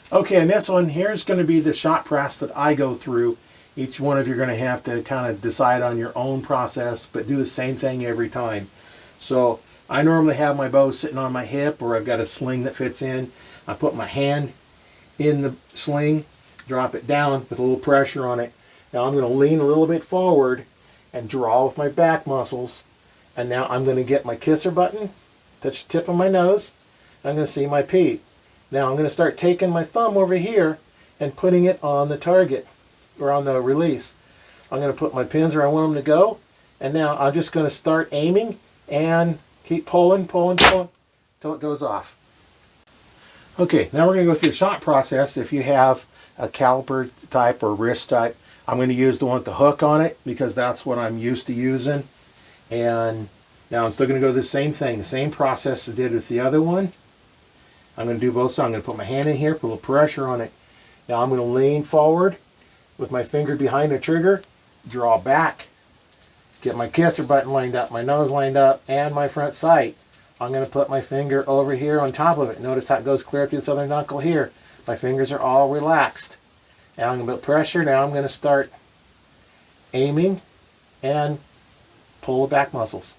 Okay, and this one here is going to be the shot press that I go through. Each one of you are going to have to kind of decide on your own process, but do the same thing every time. So I normally have my bow sitting on my hip, or I've got a sling that fits in. I put my hand in the sling, drop it down with a little pressure on it. Now I'm going to lean a little bit forward and draw with my back muscles. And now I'm going to get my kisser button, touch the tip of my nose. I'm going to see my peep. Now I'm going to start taking my thumb over here and putting it on the target, or on the release. I'm going to put my pins where I want them to go. And now I'm just going to start aiming and keep pulling, pulling, pulling until it goes off. Okay, now we're going to go through the shot process. If you have a caliper type or wrist type, I'm going to use the one with the hook on it because that's what I'm used to using. And now I'm still going to go the same thing, the same process I did with the other one. I'm going to do both sides. I'm going to put my hand in here, put a little pressure on it. Now I'm going to lean forward with my finger behind the trigger, draw back, get my kisser button lined up, my nose lined up, and my front sight. I'm going to put my finger over here on top of it. Notice how it goes clear up to the southern knuckle here. My fingers are all relaxed. And I'm going to put pressure. Now I'm going to start aiming and pull the back muscles.